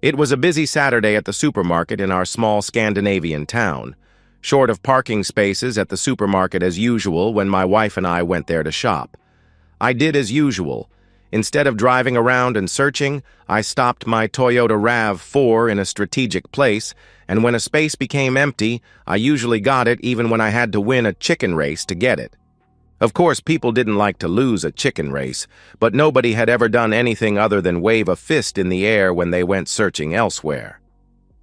It was a busy Saturday at the supermarket in our small Scandinavian town, short of parking spaces at the supermarket as usual when my wife and I went there to shop. I did as usual. Instead of driving around and searching, I stopped my Toyota RAV4 in a strategic place, and when a space became empty, I usually got it even when I had to win a chicken race to get it. Of course, people didn't like to lose a chicken race, but nobody had ever done anything other than wave a fist in the air when they went searching elsewhere.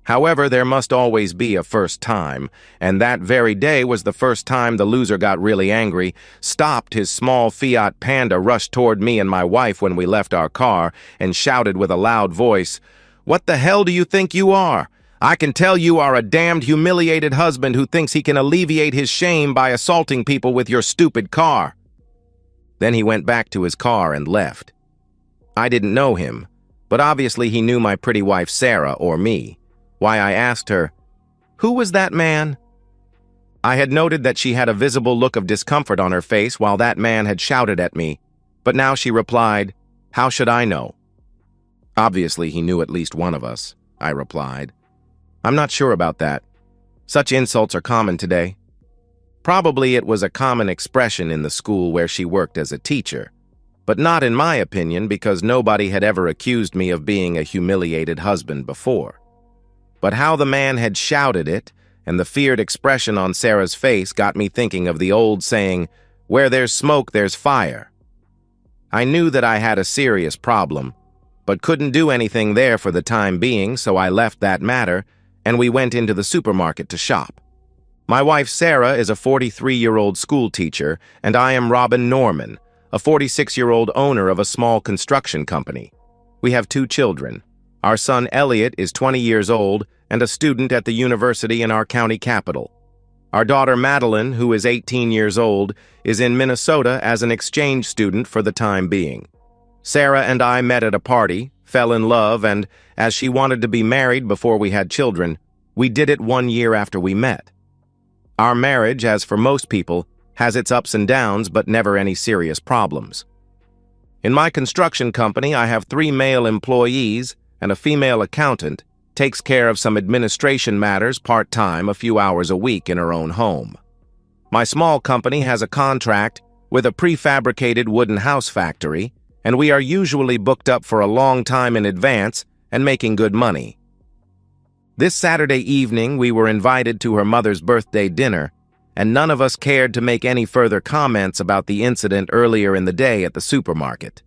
However, there must always be a first time, and that very day was the first time the loser got really angry, stopped his small Fiat Panda, rushed toward me and my wife when we left our car, and shouted with a loud voice, "What the hell do you think you are? I can tell you are a damned humiliated husband who thinks he can alleviate his shame by assaulting people with your stupid car." Then he went back to his car and left. I didn't know him, but obviously he knew my pretty wife Sarah or me. Why, I asked her, "Who was that man?" I had noted that she had a visible look of discomfort on her face while that man had shouted at me, but now she replied, "How should I know?" "Obviously he knew at least one of us," I replied. "I'm not sure about that. Such insults are common today." Probably it was a common expression in the school where she worked as a teacher, but not in my opinion because nobody had ever accused me of being a humiliated husband before. But how the man had shouted it, and the feared expression on Sarah's face got me thinking of the old saying, "Where there's smoke, there's fire." I knew that I had a serious problem, but couldn't do anything there for the time being, so I left that matter, and we went into the supermarket to shop. My wife Sarah is a 43-year-old school teacher, and I am Robin Norman, a 46-year-old owner of a small construction company. We have 2 children. Our son Elliot is 20 years old and a student at the university in our county capital. Our daughter Madeline, who is 18 years old, is in Minnesota as an exchange student for the time being. Sarah and I met at a party, fell in love, and, as she wanted to be married before we had children, we did it 1 year after we met. Our marriage, as for most people, has its ups and downs but never any serious problems. In my construction company, I have 3 male employees, and a female accountant takes care of some administration matters part-time a few hours a week in her own home. My small company has a contract with a prefabricated wooden house factory, and we are usually booked up for a long time in advance and making good money. This Saturday evening, we were invited to her mother's birthday dinner, and none of us cared to make any further comments about the incident earlier in the day at the supermarket.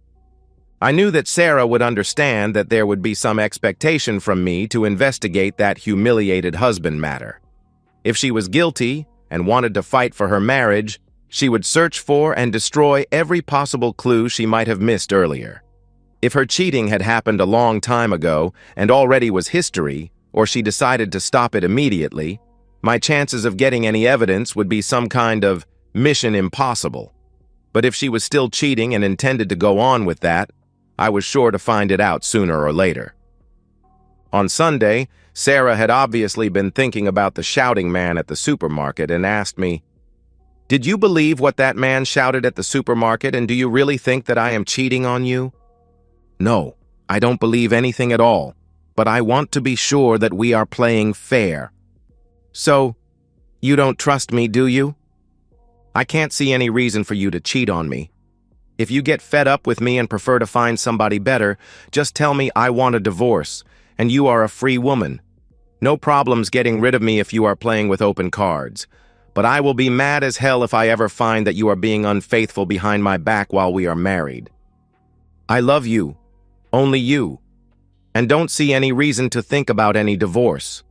I knew that Sarah would understand that there would be some expectation from me to investigate that humiliated husband matter. If she was guilty and wanted to fight for her marriage, she would search for and destroy every possible clue she might have missed earlier. If her cheating had happened a long time ago and already was history, or she decided to stop it immediately, my chances of getting any evidence would be some kind of mission impossible. But if she was still cheating and intended to go on with that, I was sure to find it out sooner or later. On Sunday, Sarah had obviously been thinking about the shouting man at the supermarket and asked me, "Did you believe what that man shouted at the supermarket, and do you really think that I am cheating on you?" "No, I don't believe anything at all, but I want to be sure that we are playing fair." "So, you don't trust me, do you?" "I can't see any reason for you to cheat on me. If you get fed up with me and prefer to find somebody better, just tell me I want a divorce, and you are a free woman. No problems getting rid of me if you are playing with open cards. But I will be mad as hell if I ever find that you are being unfaithful behind my back while we are married. I love you, only you, and don't see any reason to think about any divorce.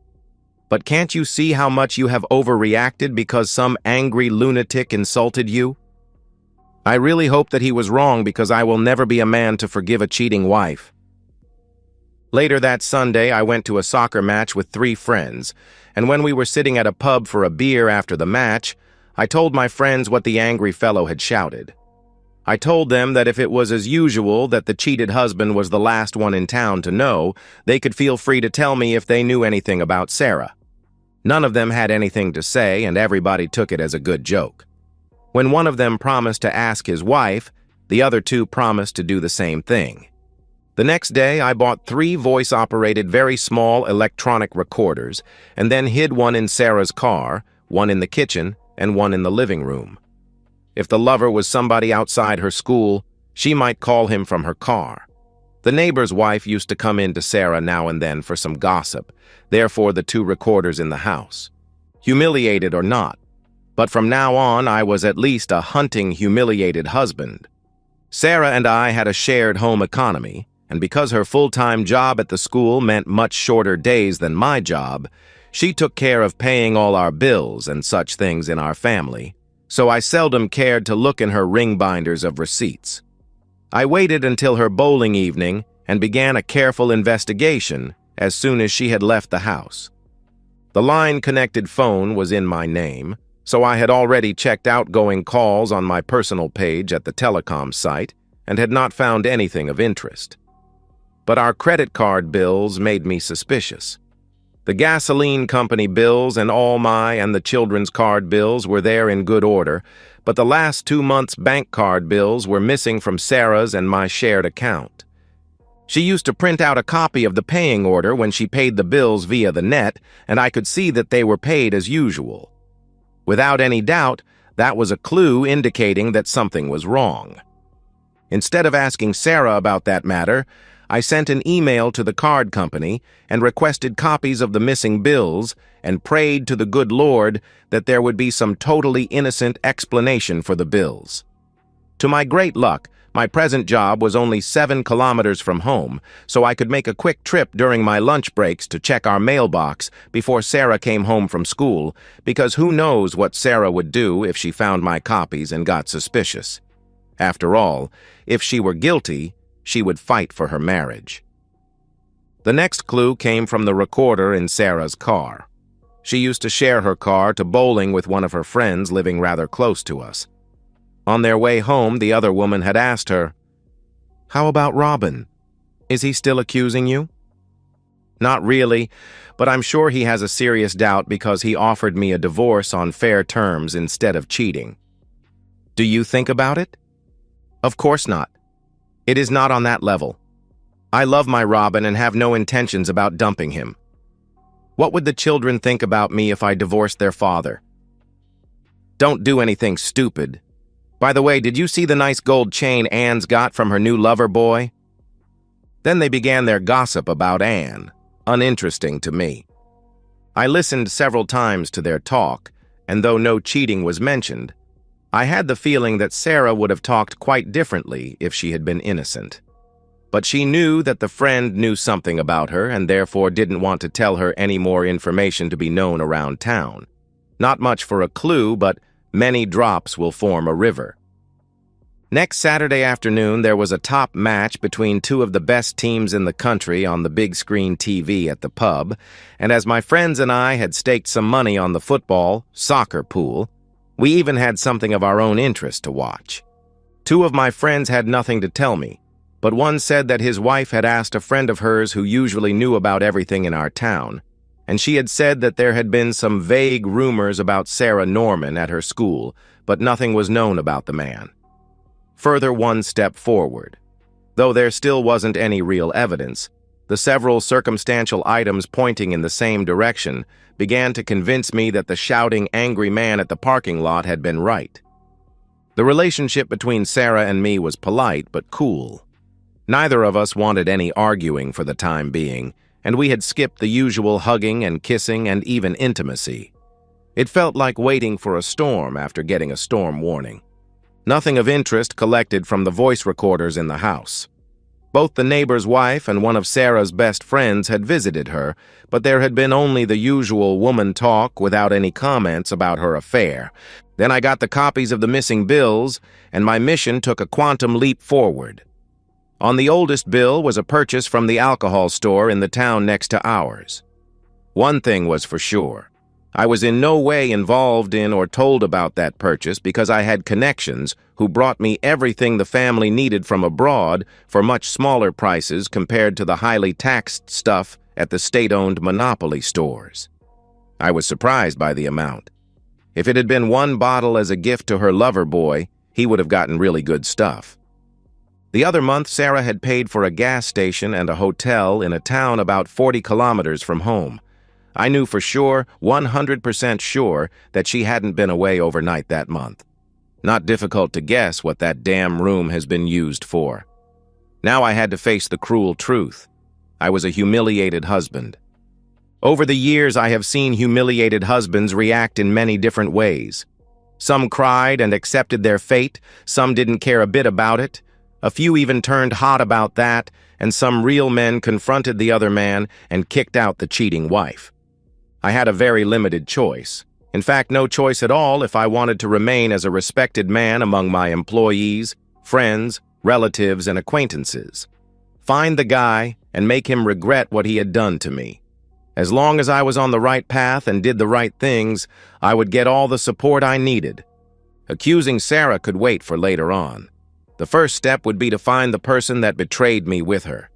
But can't you see how much you have overreacted because some angry lunatic insulted you? I really hope that he was wrong because I will never be a man to forgive a cheating wife." Later that Sunday, I went to a soccer match with 3 friends, and when we were sitting at a pub for a beer after the match, I told my friends what the angry fellow had shouted. I told them that if it was as usual that the cheated husband was the last one in town to know, they could feel free to tell me if they knew anything about Sarah. None of them had anything to say, and everybody took it as a good joke. When one of them promised to ask his wife, the other 2 promised to do the same thing. The next day, I bought 3 voice-operated, very small electronic recorders, and then hid one in Sarah's car, one in the kitchen, and one in the living room. If the lover was somebody outside her school, she might call him from her car. The neighbor's wife used to come in to Sarah now and then for some gossip, therefore the 2 recorders in the house. Humiliated or not, but from now on I was at least a hunting, humiliated husband. Sarah and I had a shared home economy, and because her full-time job at the school meant much shorter days than my job, she took care of paying all our bills and such things in our family, so I seldom cared to look in her ring binders of receipts. I waited until her bowling evening and began a careful investigation as soon as she had left the house. The line-connected phone was in my name, so I had already checked outgoing calls on my personal page at the telecom site and had not found anything of interest. But our credit card bills made me suspicious. The gasoline company bills and all my and the children's card bills were there in good order, but the last 2 months' bank card bills were missing from Sarah's and my shared account. She used to print out a copy of the paying order when she paid the bills via the net, and I could see that they were paid as usual. Without any doubt, that was a clue indicating that something was wrong. Instead of asking Sarah about that matter, I sent an email to the card company and requested copies of the missing bills and prayed to the good Lord that there would be some totally innocent explanation for the bills. To my great luck, my present job was only 7 kilometers from home, so I could make a quick trip during my lunch breaks to check our mailbox before Sarah came home from school, because who knows what Sarah would do if she found my copies and got suspicious. After all, if she were guilty, she would fight for her marriage. The next clue came from the recorder in Sarah's car. She used to share her car to bowling with one of her friends living rather close to us. On their way home, the other woman had asked her, "How about Robin? Is he still accusing you?" "Not really, but I'm sure he has a serious doubt because he offered me a divorce on fair terms instead of cheating." "Do you think about it?" "Of course not. It is not on that level. I love my Robin and have no intentions about dumping him. What would the children think about me if I divorced their father?" "Don't do anything stupid. By the way, did you see the nice gold chain Anne's got from her new lover boy?" Then they began their gossip about Anne, uninteresting to me. I listened several times to their talk, and though no cheating was mentioned, I had the feeling that Sarah would have talked quite differently if she had been innocent. But she knew that the friend knew something about her and therefore didn't want to tell her any more information to be known around town. Not much for a clue, but many drops will form a river. Next Saturday afternoon, there was a top match between 2 of the best teams in the country on the big screen TV at the pub, and as my friends and I had staked some money on the football, soccer pool, we even had something of our own interest to watch. 2 of my friends had nothing to tell me, but one said that his wife had asked a friend of hers who usually knew about everything in our town, and she had said that there had been some vague rumors about Sarah Norman at her school, but nothing was known about the man. Further one step forward. Though there still wasn't any real evidence, the several circumstantial items pointing in the same direction began to convince me that the shouting, angry man at the parking lot had been right. The relationship between Sarah and me was polite but cool. Neither of us wanted any arguing for the time being, and we had skipped the usual hugging and kissing and even intimacy. It felt like waiting for a storm after getting a storm warning. Nothing of interest collected from the voice recorders in the house. Both the neighbor's wife and one of Sarah's best friends had visited her, but there had been only the usual woman talk without any comments about her affair. Then I got the copies of the missing bills, and my mission took a quantum leap forward. On the oldest bill was a purchase from the alcohol store in the town next to ours. One thing was for sure. I was in no way involved in or told about that purchase because I had connections who brought me everything the family needed from abroad for much smaller prices compared to the highly taxed stuff at the state-owned monopoly stores. I was surprised by the amount. If it had been 1 bottle as a gift to her lover boy, he would have gotten really good stuff. The other month, Sarah had paid for a gas station and a hotel in a town about 40 kilometers from home. I knew for sure, 100% sure, that she hadn't been away overnight that month. Not difficult to guess what that damn room has been used for. Now I had to face the cruel truth. I was a humiliated husband. Over the years, I have seen humiliated husbands react in many different ways. Some cried and accepted their fate, some didn't care a bit about it, a few even turned hot about that, and some real men confronted the other man and kicked out the cheating wife. I had a very limited choice. In fact, no choice at all if I wanted to remain as a respected man among my employees, friends, relatives, and acquaintances. Find the guy and make him regret what he had done to me. As long as I was on the right path and did the right things, I would get all the support I needed. Accusing Sarah could wait for later on. The first step would be to find the person that betrayed me with her.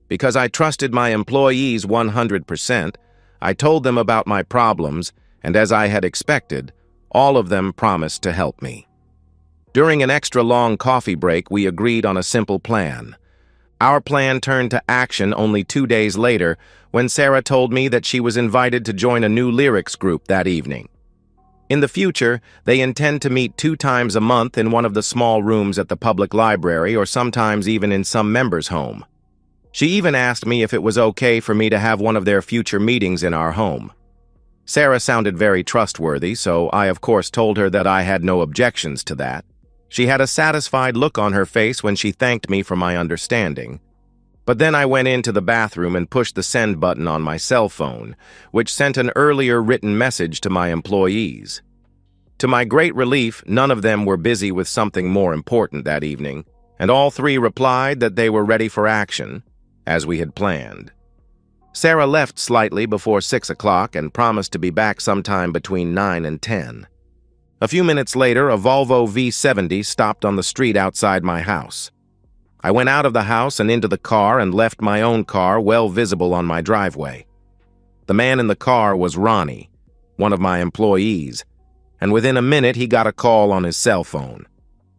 Because I trusted my employees 100%, I told them about my problems, and as I had expected, all of them promised to help me. During an extra long coffee break, we agreed on a simple plan. Our plan turned to action only 2 days later when Sarah told me that she was invited to join a new lyrics group that evening. In the future, they intend to meet 2 times a month in one of the small rooms at the public library or sometimes even in some member's home. She even asked me if it was okay for me to have one of their future meetings in our home. Sarah sounded very trustworthy, so I of course told her that I had no objections to that. She had a satisfied look on her face when she thanked me for my understanding. But then I went into the bathroom and pushed the send button on my cell phone, which sent an earlier written message to my employees. To my great relief, none of them were busy with something more important that evening, and all 3 replied that they were ready for action, as we had planned. Sarah left slightly before 6 o'clock and promised to be back sometime between 9 and 10. A few minutes later, a Volvo V70 stopped on the street outside my house. I went out of the house and into the car and left my own car well visible on my driveway. The man in the car was Ronnie, one of my employees, and within a minute he got a call on his cell phone.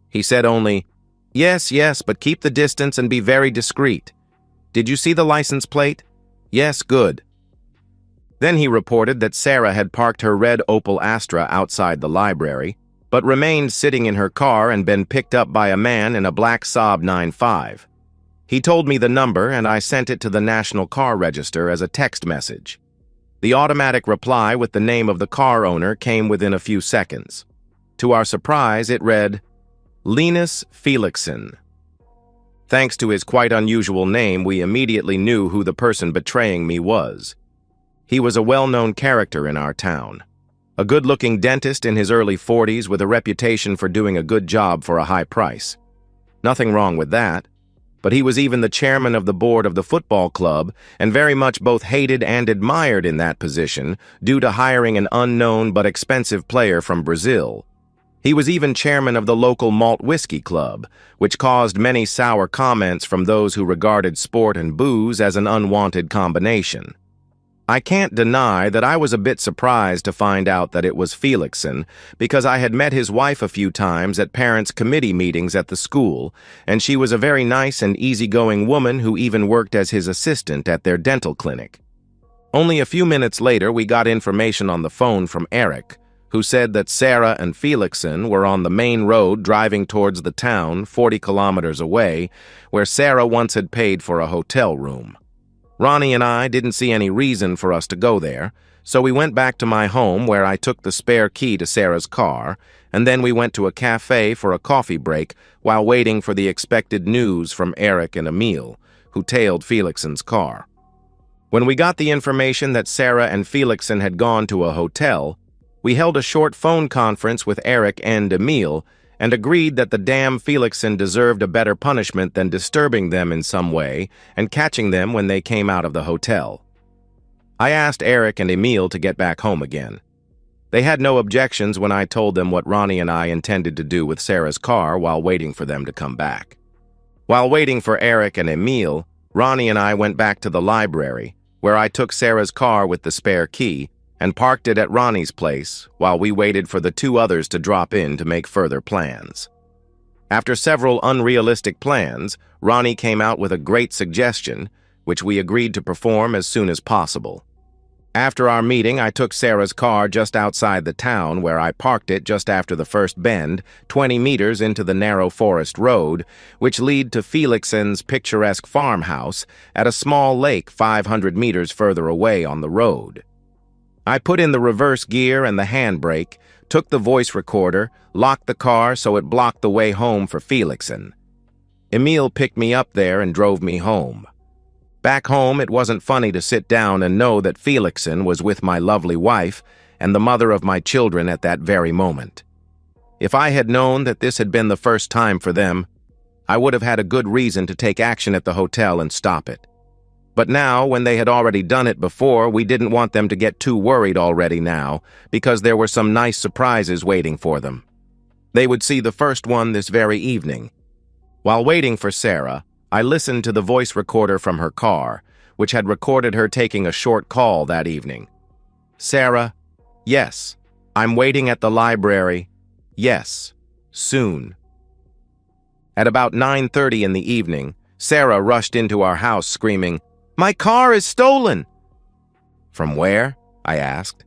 He said only, yes, but keep the distance and be very discreet. Did you see the license plate? Yes, good. Then he reported that Sarah had parked her red Opel Astra outside the library, but remained sitting in her car and been picked up by a man in a black Saab 9.5. He told me the number and I sent it to the National Car Register as a text message. The automatic reply with the name of the car owner came within a few seconds. To our surprise, it read, Linus Felixson. Thanks to his quite unusual name, we immediately knew who the person betraying me was. He was a well-known character in our town. A good-looking dentist in his early 40s with a reputation for doing a good job for a high price. Nothing wrong with that, but he was even the chairman of the board of the football club and very much both hated and admired in that position due to hiring an unknown but expensive player from Brazil. He was even chairman of the local malt whiskey club, which caused many sour comments from those who regarded sport and booze as an unwanted combination. I can't deny that I was a bit surprised to find out that it was Felixson, because I had met his wife a few times at parents' committee meetings at the school, and she was a very nice and easygoing woman who even worked as his assistant at their dental clinic. Only a few minutes later, we got information on the phone from Eric, who said that Sarah and Felixson were on the main road driving towards the town 40 kilometers away, where Sarah once had paid for a hotel room. Ronnie and I didn't see any reason for us to go there, so we went back to my home where I took the spare key to Sarah's car, and then we went to a cafe for a coffee break while waiting for the expected news from Eric and Emil, who tailed Felixson's car. When we got the information that Sarah and Felixson had gone to a hotel, we held a short phone conference with Eric and Emil and agreed that the damn Felixson deserved a better punishment than disturbing them in some way and catching them when they came out of the hotel. I asked Eric and Emil to get back home again. They had no objections when I told them what Ronnie and I intended to do with Sarah's car while waiting for them to come back. While waiting for Eric and Emil, Ronnie and I went back to the library, where I took Sarah's car with the spare key and parked it at Ronnie's place while we waited for the 2 others to drop in to make further plans. After several unrealistic plans, Ronnie came out with a great suggestion, which we agreed to perform as soon as possible. After our meeting, I took Sarah's car just outside the town, where I parked it just after the first bend, 20 meters into the narrow forest road, which lead to Felixson's picturesque farmhouse at a small lake 500 meters further away on the road. I put in the reverse gear and the handbrake, took the voice recorder, locked the car so it blocked the way home for Felixson. Emil picked me up there and drove me home. Back home, it wasn't funny to sit down and know that Felixson was with my lovely wife and the mother of my children at that very moment. If I had known that this had been the first time for them, I would have had a good reason to take action at the hotel and stop it. But now, when they had already done it before, we didn't want them to get too worried already now, because there were some nice surprises waiting for them. They would see the first one this very evening. While waiting for Sarah, I listened to the voice recorder from her car, which had recorded her taking a short call that evening. Sarah, yes. I'm waiting at the library. Yes. Soon. At about 9:30 in the evening, Sarah rushed into our house screaming, "My car is stolen!" "From where?" I asked.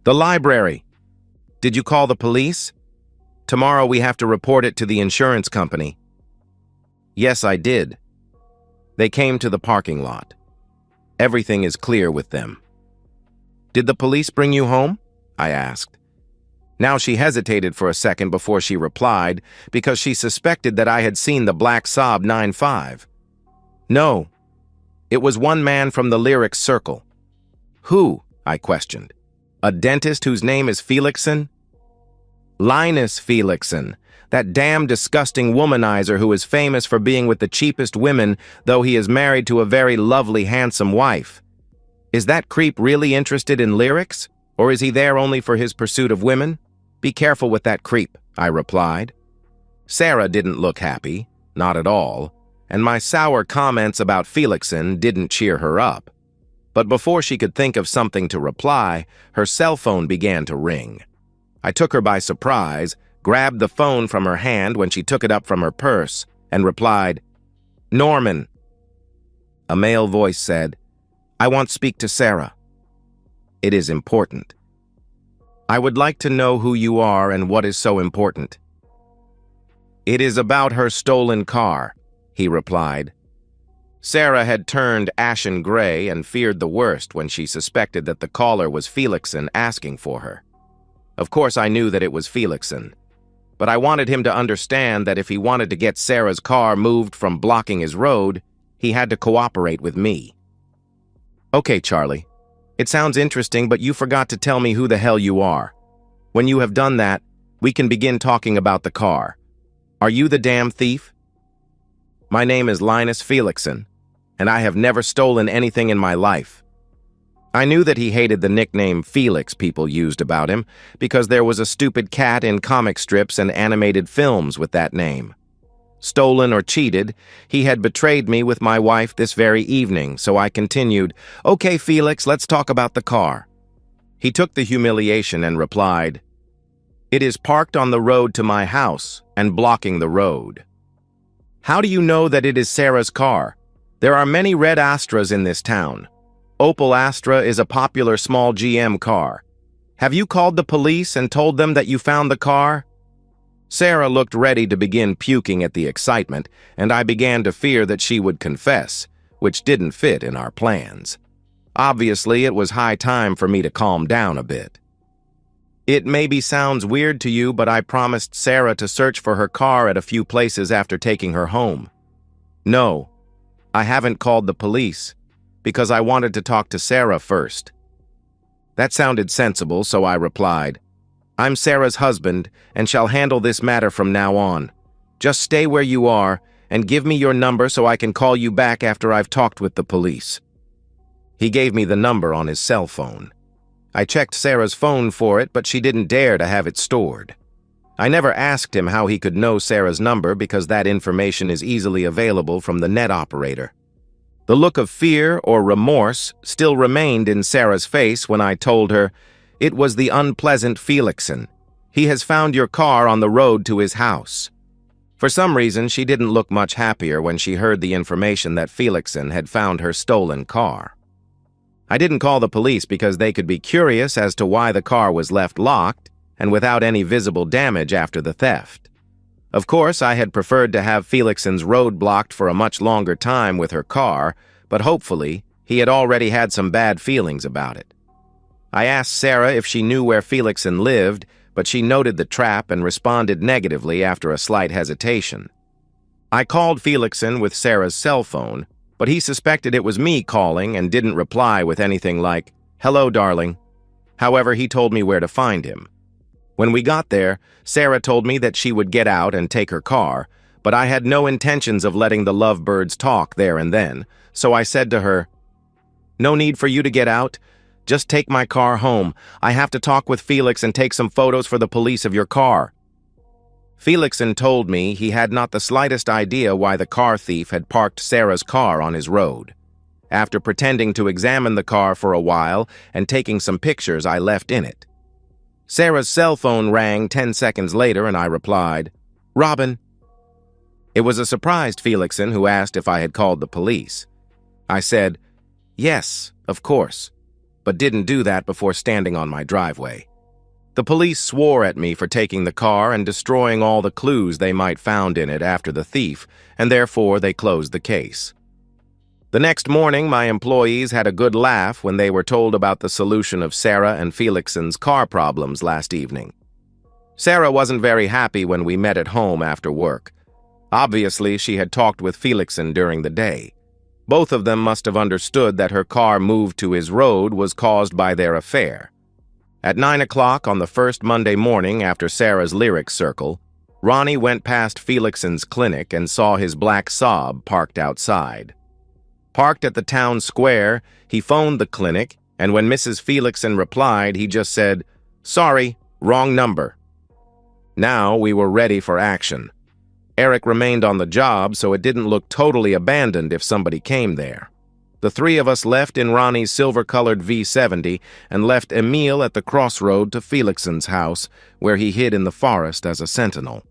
"The library." "Did you call the police?" "Tomorrow we have to report it to the insurance company." "Yes, I did." They came to the parking lot. Everything is clear with them. "Did the police bring you home?" I asked. Now she hesitated for a second before she replied, because she suspected that I had seen the black Saab 9.5. "No. It was one man from the Lyrics Circle." "Who?" I questioned. "A dentist whose name is Felixson?" "Linus Felixson. That damn disgusting womanizer who is famous for being with the cheapest women, though he is married to a very lovely, handsome wife. Is that creep really interested in lyrics, or is he there only for his pursuit of women? Be careful with that creep," I replied. Sarah didn't look happy, not at all, and my sour comments about Felixson didn't cheer her up. But before she could think of something to reply, her cell phone began to ring. I took her by surprise, grabbed the phone from her hand when she took it up from her purse, and replied, "Norman." A male voice said, "I want to speak to Sarah." "It is important." "I would like to know who you are and what is so important." "It is about her stolen car," he replied. Sarah had turned ashen gray and feared the worst when she suspected that the caller was Felixson asking for her. Of course, I knew that it was Felixson, but I wanted him to understand that if he wanted to get Sarah's car moved from blocking his road, he had to cooperate with me. "Okay, Charlie. It sounds interesting, but you forgot to tell me who the hell you are. When you have done that, we can begin talking about the car. Are you the damn thief?" "My name is Linus Felixson, and I have never stolen anything in my life." I knew that he hated the nickname Felix people used about him because there was a stupid cat in comic strips and animated films with that name. Stolen or cheated, he had betrayed me with my wife this very evening, so I continued, "Okay, Felix, let's talk about the car." He took the humiliation and replied, "It is parked on the road to my house and blocking the road." "How do you know that it is Sarah's car? There are many red Astras in this town. Opel Astra is a popular small GM car. Have you called the police and told them that you found the car?" Sarah looked ready to begin puking at the excitement, and I began to fear that she would confess, which didn't fit in our plans. Obviously, it was high time for me to calm down a bit. "It maybe sounds weird to you, but I promised Sarah to search for her car at a few places after taking her home." "No, I haven't called the police, because I wanted to talk to Sarah first." That sounded sensible, so I replied, "I'm Sarah's husband and shall handle this matter from now on. Just stay where you are and give me your number so I can call you back after I've talked with the police." He gave me the number on his cell phone. I checked Sarah's phone for it, but she didn't dare to have it stored. I never asked him how he could know Sarah's number because that information is easily available from the net operator. The look of fear or remorse still remained in Sarah's face when I told her, "It was the unpleasant Felixson. He has found your car on the road to his house." For some reason, she didn't look much happier when she heard the information that Felixson had found her stolen car. I didn't call the police because they could be curious as to why the car was left locked and without any visible damage after the theft. Of course, I had preferred to have Felixson's road blocked for a much longer time with her car, but hopefully, he had already had some bad feelings about it. I asked Sarah if she knew where Felixson lived, but she noted the trap and responded negatively after a slight hesitation. I called Felixson with Sarah's cell phone, but he suspected it was me calling and didn't reply with anything like, "Hello, darling." However, he told me where to find him. When we got there, Sarah told me that she would get out and take her car, but I had no intentions of letting the lovebirds talk there and then, so I said to her, "No need for you to get out. Just take my car home. I have to talk with Felix and take some photos for the police of your car." Felixson told me he had not the slightest idea why the car thief had parked Sarah's car on his road. After pretending to examine the car for a while and taking some pictures, I left in it. Sarah's cell phone rang 10 seconds later and I replied, "Robin." It was a surprised Felixson who asked if I had called the police. I said, "Yes, of course," but didn't do that before standing on my driveway. The police swore at me for taking the car and destroying all the clues they might found in it after the thief, and therefore they closed the case. The next morning, my employees had a good laugh when they were told about the solution of Sarah and Felixson's car problems last evening. Sarah wasn't very happy when we met at home after work. Obviously, she had talked with Felixson during the day. Both of them must have understood that her car moved to his road was caused by their affair. At 9 o'clock on the first Monday morning after Sarah's lyric circle, Ronnie went past Felixson's clinic and saw his black Saab parked outside. Parked at the town square, he phoned the clinic, and when Mrs. Felixson replied, he just said, "Sorry, wrong number." Now we were ready for action. Eric remained on the job, so it didn't look totally abandoned if somebody came there. The three of us left in Ronnie's silver-colored V70 and left Emile at the crossroad to Felixson's house, where he hid in the forest as a sentinel.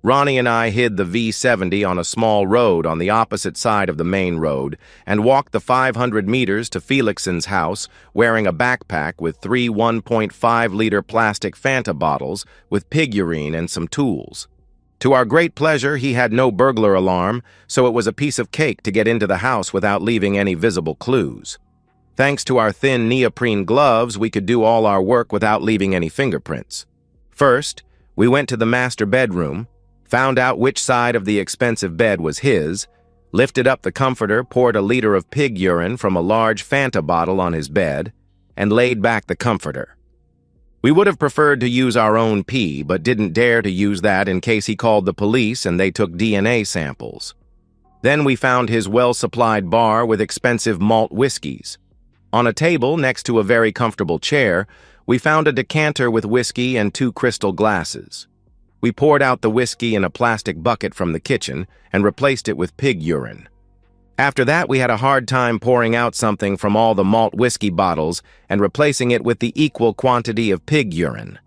Ronnie and I hid the V70 on a small road on the opposite side of the main road and walked the 500 meters to Felixson's house wearing a backpack with 3 1.5-liter plastic Fanta bottles with pig urine and some tools. To our great pleasure, he had no burglar alarm, so it was a piece of cake to get into the house without leaving any visible clues. Thanks to our thin neoprene gloves, we could do all our work without leaving any fingerprints. First, we went to the master bedroom, found out which side of the expensive bed was his, lifted up the comforter, poured a liter of pig urine from a large Fanta bottle on his bed, and laid back the comforter. We would have preferred to use our own pee, but didn't dare to use that in case he called the police and they took DNA samples. Then we found his well-supplied bar with expensive malt whiskeys. On a table next to a very comfortable chair, we found a decanter with whiskey and 2 crystal glasses. We poured out the whiskey in a plastic bucket from the kitchen and replaced it with pig urine. After that, we had a hard time pouring out something from all the malt whiskey bottles and replacing it with the equal quantity of pig urine.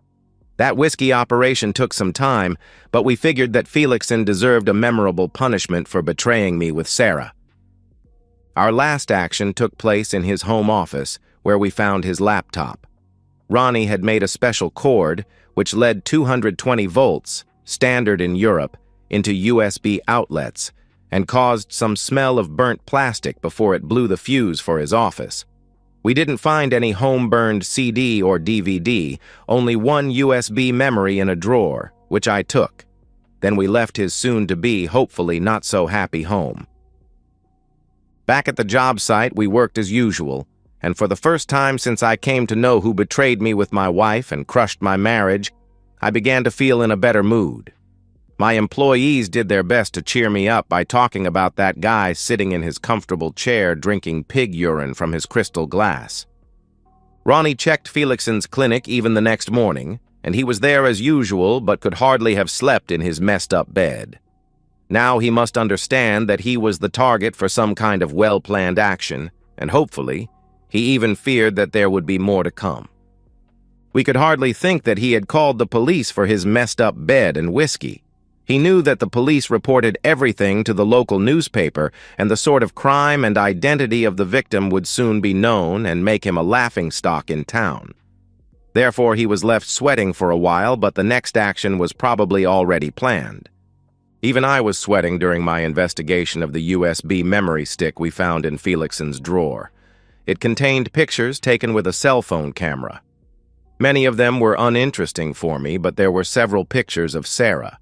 That whiskey operation took some time, but we figured that Felixson deserved a memorable punishment for betraying me with Sarah. Our last action took place in his home office, where we found his laptop. Ronnie had made a special cord, which led 220 volts, standard in Europe, into USB outlets, and caused some smell of burnt plastic before it blew the fuse for his office. We didn't find any home-burned CD or DVD, only one USB memory in a drawer, which I took. Then we left his soon-to-be, hopefully not-so-happy home. Back at the job site, we worked as usual, and for the first time since I came to know who betrayed me with my wife and crushed my marriage, I began to feel in a better mood. My employees did their best to cheer me up by talking about that guy sitting in his comfortable chair drinking pig urine from his crystal glass. Ronnie checked Felixson's clinic even the next morning, and he was there as usual but could hardly have slept in his messed-up bed. Now he must understand that he was the target for some kind of well-planned action, and hopefully, he even feared that there would be more to come. We could hardly think that he had called the police for his messed-up bed and whiskey. He knew that the police reported everything to the local newspaper, and the sort of crime and identity of the victim would soon be known and make him a laughingstock in town. Therefore, he was left sweating for a while, but the next action was probably already planned. Even I was sweating during my investigation of the USB memory stick we found in Felixson's drawer. It contained pictures taken with a cell phone camera. Many of them were uninteresting for me, but there were several pictures of Sarah.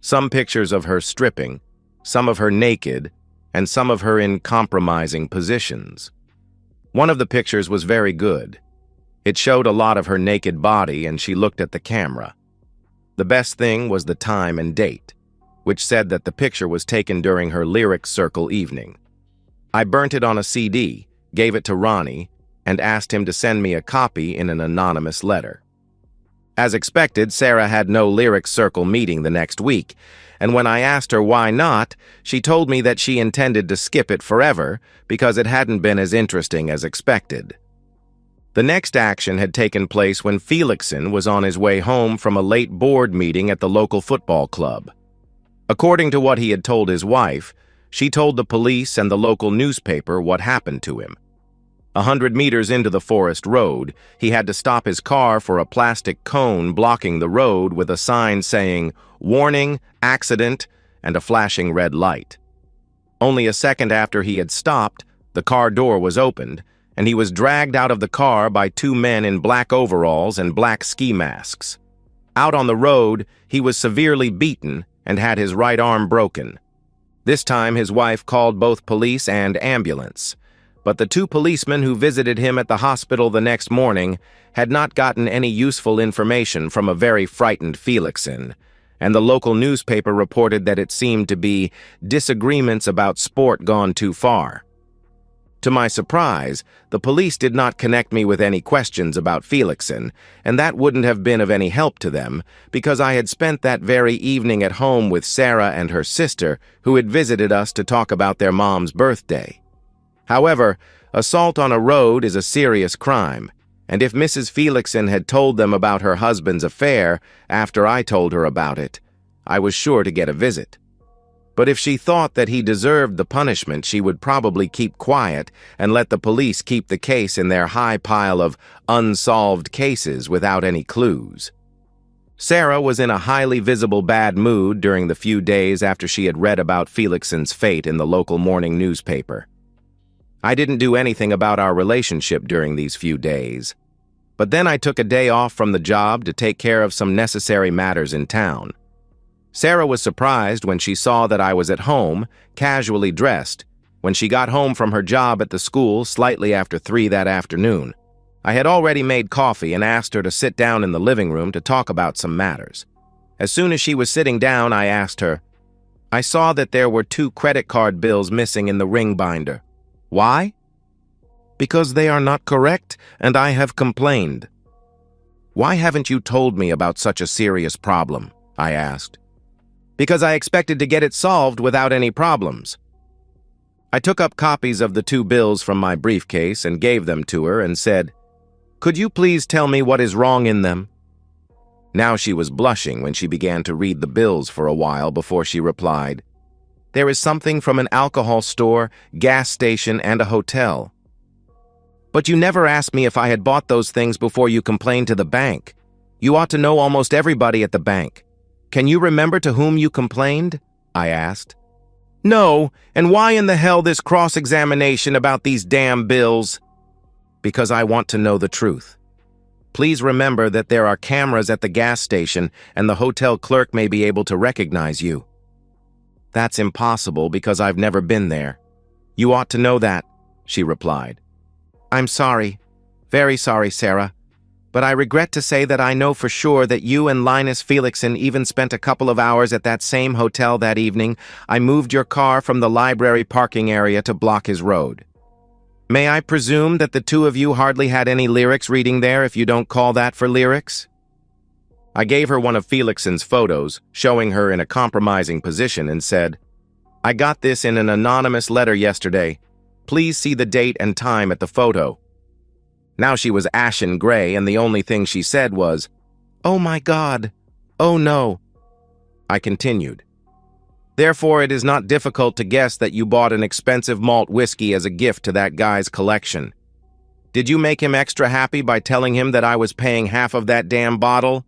Some pictures of her stripping, some of her naked, and some of her in compromising positions. One of the pictures was very good. It showed a lot of her naked body, and she looked at the camera. The best thing was the time and date, which said that the picture was taken during her lyric circle evening. I burnt it on a CD, gave it to Ronnie, and asked him to send me a copy in an anonymous letter. As expected, Sarah had no lyric circle meeting the next week, and when I asked her why not, she told me that she intended to skip it forever because it hadn't been as interesting as expected. The next action had taken place when Felixson was on his way home from a late board meeting at the local football club. According to what he had told his wife, she told the police and the local newspaper what happened to him. 100 meters into the forest road, he had to stop his car for a plastic cone blocking the road with a sign saying, "Warning, accident," and a flashing red light. Only a second after he had stopped, the car door was opened, and he was dragged out of the car by two men in black overalls and black ski masks. Out on the road, he was severely beaten and had his right arm broken. This time, his wife called both police and ambulance. But the two policemen who visited him at the hospital the next morning had not gotten any useful information from a very frightened Felixson, and the local newspaper reported that it seemed to be disagreements about sport gone too far. To my surprise, the police did not connect me with any questions about Felixson, and that wouldn't have been of any help to them, because I had spent that very evening at home with Sarah and her sister, who had visited us to talk about their mom's birthday. However, assault on a road is a serious crime, and if Mrs. Felixson had told them about her husband's affair after I told her about it, I was sure to get a visit. But if she thought that he deserved the punishment, she would probably keep quiet and let the police keep the case in their high pile of unsolved cases without any clues. Sarah was in a highly visible bad mood during the few days after she had read about Felixson's fate in the local morning newspaper. I didn't do anything about our relationship during these few days. But then I took a day off from the job to take care of some necessary matters in town. Sarah was surprised when she saw that I was at home, casually dressed, when she got home from her job at the school slightly after 3 that afternoon. I had already made coffee and asked her to sit down in the living room to talk about some matters. As soon as she was sitting down, I asked her, "I saw that there were 2 credit card bills missing in the ring binder. Why?" "Because they are not correct, and I have complained." "Why haven't you told me about such a serious problem?" I asked. "Because I expected to get it solved without any problems." I took up copies of the 2 bills from my briefcase and gave them to her and said, "Could you please tell me what is wrong in them?" Now she was blushing when she began to read the bills for a while before she replied, "There is something from an alcohol store, gas station, and a hotel." "But you never asked me if I had bought those things before you complained to the bank. You ought to know almost everybody at the bank. Can you remember to whom you complained?" I asked. "No, and why in the hell this cross-examination about these damn bills?" "Because I want to know the truth. Please remember that there are cameras at the gas station and the hotel clerk may be able to recognize you." "That's impossible because I've never been there." "You ought to know that," she replied. "I'm sorry, very sorry, Sarah, but I regret to say that I know for sure that you and Linus Felixson even spent a couple of hours at that same hotel that evening. I moved your car from the library parking area to block his road. May I presume that the 2 of you hardly had any lyrics reading there if you don't call that for lyrics?" I gave her one of Felixson's photos, showing her in a compromising position, and said, "I got this in an anonymous letter yesterday. Please see the date and time at the photo." Now she was ashen gray, and the only thing she said was, "Oh my God, oh no." I continued. Therefore, it is not difficult to guess that you bought an expensive malt whiskey as a gift to that guy's collection. Did you make him extra happy by telling him that I was paying half of that damn bottle?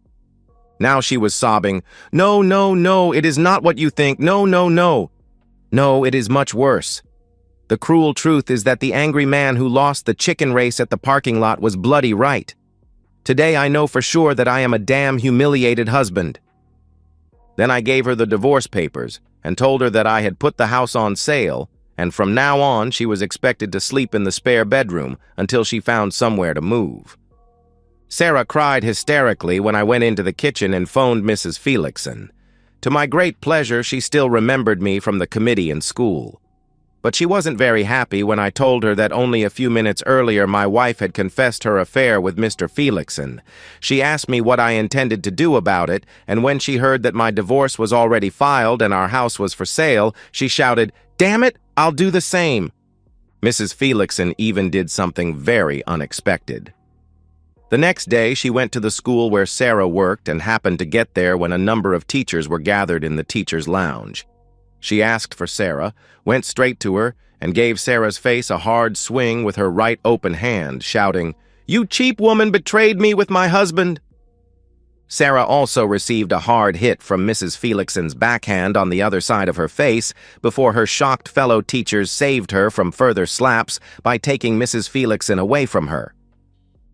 Now she was sobbing. No, no, no, it is not what you think. No, no, no. No, it is much worse. The cruel truth is that the angry man who lost the chicken race at the parking lot was bloody right. Today I know for sure that I am a damn humiliated husband. Then I gave her the divorce papers and told her that I had put the house on sale, and from now on she was expected to sleep in the spare bedroom until she found somewhere to move. Sarah cried hysterically when I went into the kitchen and phoned Mrs. Felixson. To my great pleasure, she still remembered me from the committee in school. But she wasn't very happy when I told her that only a few minutes earlier my wife had confessed her affair with Mr. Felixson. She asked me what I intended to do about it, and when she heard that my divorce was already filed and our house was for sale, she shouted, "Damn it, I'll do the same." Mrs. Felixson even did something very unexpected. The next day, she went to the school where Sarah worked and happened to get there when a number of teachers were gathered in the teacher's lounge. She asked for Sarah, went straight to her, and gave Sarah's face a hard swing with her right open hand, shouting, "You cheap woman betrayed me with my husband!" Sarah also received a hard hit from Mrs. Felixson's backhand on the other side of her face before her shocked fellow teachers saved her from further slaps by taking Mrs. Felixson away from her.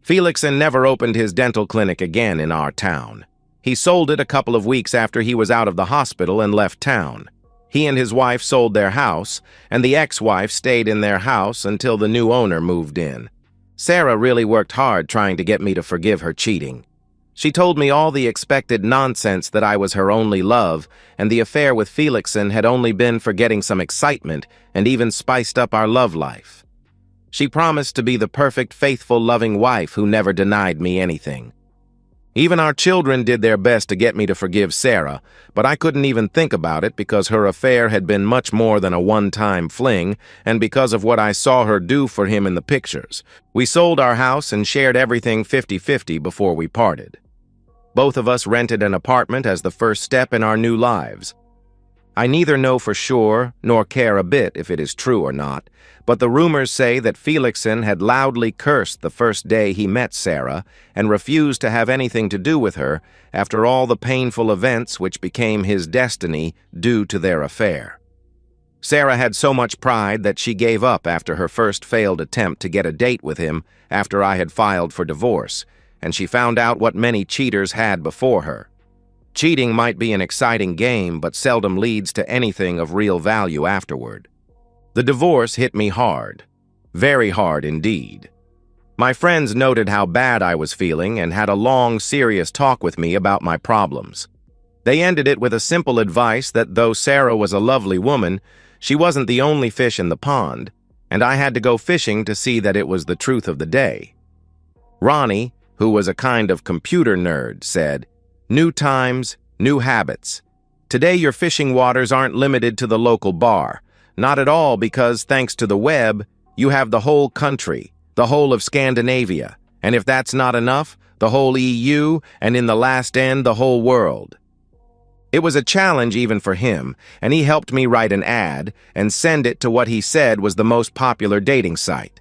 Felixson never opened his dental clinic again in our town. He sold it a couple of weeks after he was out of the hospital and left town. He and his wife sold their house, and the ex-wife stayed in their house until the new owner moved in. Sarah really worked hard trying to get me to forgive her cheating. She told me all the expected nonsense that I was her only love, and the affair with Felixson had only been for getting some excitement and even spiced up our love life. She promised to be the perfect, faithful, loving wife who never denied me anything. Even our children did their best to get me to forgive Sarah, but I couldn't even think about it because her affair had been much more than a one-time fling, and because of what I saw her do for him in the pictures. We sold our house and shared everything 50-50 before we parted. Both of us rented an apartment as the first step in our new lives. I neither know for sure nor care a bit if it is true or not, but the rumors say that Felixson had loudly cursed the first day he met Sarah and refused to have anything to do with her after all the painful events which became his destiny due to their affair. Sarah had so much pride that she gave up after her first failed attempt to get a date with him after I had filed for divorce, and she found out what many cheaters had before her. Cheating might be an exciting game, but seldom leads to anything of real value afterward. The divorce hit me hard. Very hard indeed. My friends noted how bad I was feeling and had a long, serious talk with me about my problems. They ended it with a simple advice that though Sarah was a lovely woman, she wasn't the only fish in the pond, and I had to go fishing to see that it was the truth of the day. Ronnie, who was a kind of computer nerd, said, "New times, new habits. Today your fishing waters aren't limited to the local bar. Not at all, because thanks to the web, you have the whole country, the whole of Scandinavia, and if that's not enough, the whole EU, and in the last end, the whole world." It was a challenge even for him, and he helped me write an ad and send it to what he said was the most popular dating site.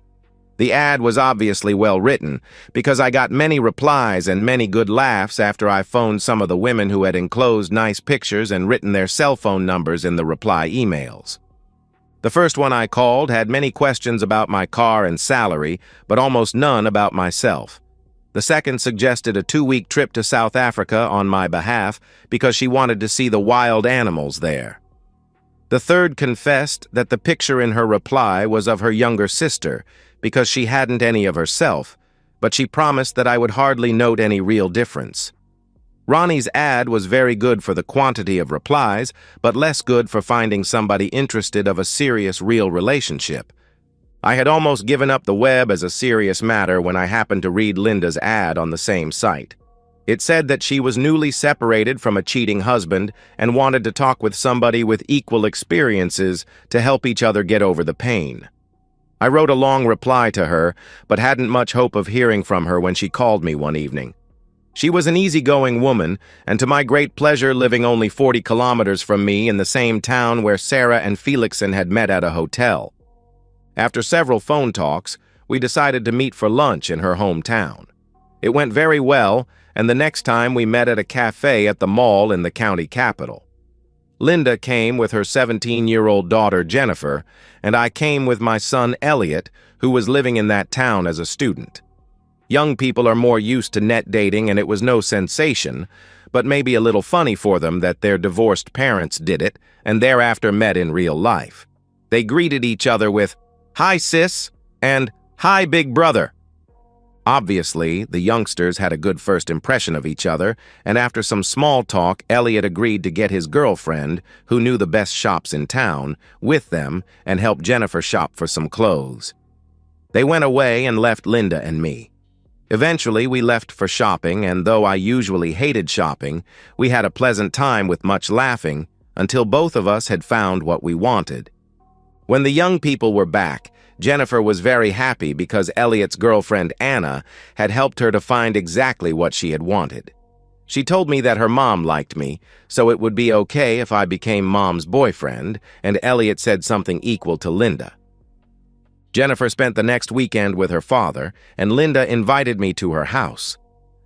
The ad was obviously well written, because I got many replies and many good laughs after I phoned some of the women who had enclosed nice pictures and written their cell phone numbers in the reply emails. The first one I called had many questions about my car and salary, but almost none about myself. The second suggested a 2-week trip to South Africa on my behalf because she wanted to see the wild animals there. The third confessed that the picture in her reply was of her younger sister because she hadn't any of herself, but she promised that I would hardly note any real difference. Ronnie's ad was very good for the quantity of replies, but less good for finding somebody interested of a serious, real relationship. I had almost given up the web as a serious matter when I happened to read Linda's ad on the same site. It said that she was newly separated from a cheating husband and wanted to talk with somebody with equal experiences to help each other get over the pain. I wrote a long reply to her, but hadn't much hope of hearing from her when she called me one evening. She was an easygoing woman, and to my great pleasure living only 40 kilometers from me in the same town where Sarah and Felixson had met at a hotel. After several phone talks, we decided to meet for lunch in her hometown. It went very well, and the next time we met at a cafe at the mall in the county capital. Linda came with her 17-year-old daughter, Jennifer, and I came with my son, Elliot, who was living in that town as a student. Young people are more used to net dating, and it was no sensation, but maybe a little funny for them that their divorced parents did it and thereafter met in real life. They greeted each other with, "Hi, sis," and "Hi, big brother." Obviously, the youngsters had a good first impression of each other, and after some small talk, Elliot agreed to get his girlfriend, who knew the best shops in town, with them and help Jennifer shop for some clothes. They went away and left Linda and me. Eventually, we left for shopping, and though I usually hated shopping, we had a pleasant time with much laughing until both of us had found what we wanted. When the young people were back, Jennifer was very happy because Elliot's girlfriend Anna had helped her to find exactly what she had wanted. She told me that her mom liked me, so it would be okay if I became Mom's boyfriend, and Elliot said something equal to Linda. Jennifer spent the next weekend with her father, and Linda invited me to her house.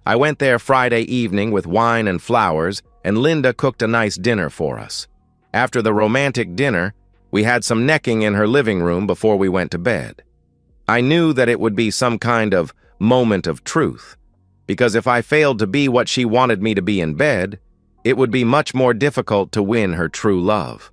I went there Friday evening with wine and flowers, and Linda cooked a nice dinner for us. After the romantic dinner, we had some necking in her living room before we went to bed. I knew that it would be some kind of moment of truth, because if I failed to be what she wanted me to be in bed, it would be much more difficult to win her true love.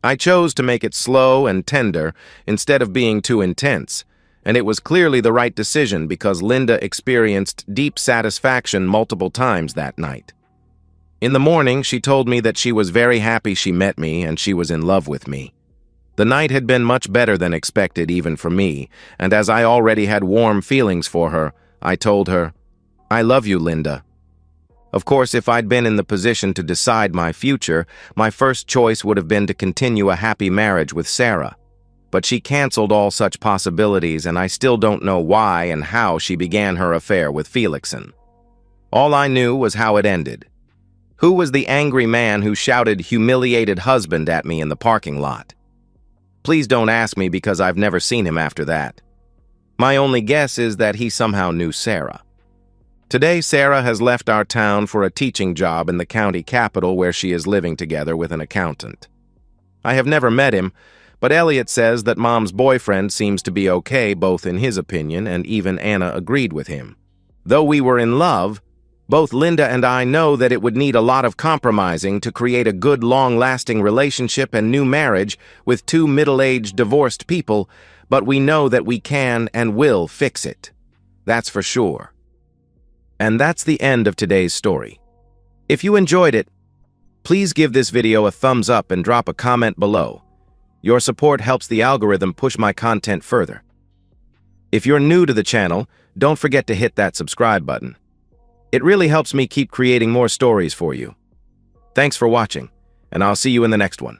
I chose to make it slow and tender instead of being too intense, and it was clearly the right decision because Linda experienced deep satisfaction multiple times that night. In the morning, she told me that she was very happy she met me and she was in love with me. The night had been much better than expected even for me, and as I already had warm feelings for her, I told her, "I love you, Linda." Of course, if I'd been in the position to decide my future, my first choice would have been to continue a happy marriage with Sarah. But she canceled all such possibilities, and I still don't know why and how she began her affair with Felixson. All I knew was how it ended. Who was the angry man who shouted "humiliated husband" at me in the parking lot? Please don't ask me because I've never seen him after that. My only guess is that he somehow knew Sarah. Today, Sarah has left our town for a teaching job in the county capital where she is living together with an accountant. I have never met him, but Elliot says that Mom's boyfriend seems to be okay both in his opinion and even Anna agreed with him. Though we were in love, both Linda and I know that it would need a lot of compromising to create a good long-lasting relationship and new marriage with two middle-aged divorced people, but we know that we can and will fix it. That's for sure. And that's the end of today's story. If you enjoyed it, please give this video a thumbs up and drop a comment below. Your support helps the algorithm push my content further. If you're new to the channel, don't forget to hit that subscribe button. It really helps me keep creating more stories for you. Thanks for watching, and I'll see you in the next one.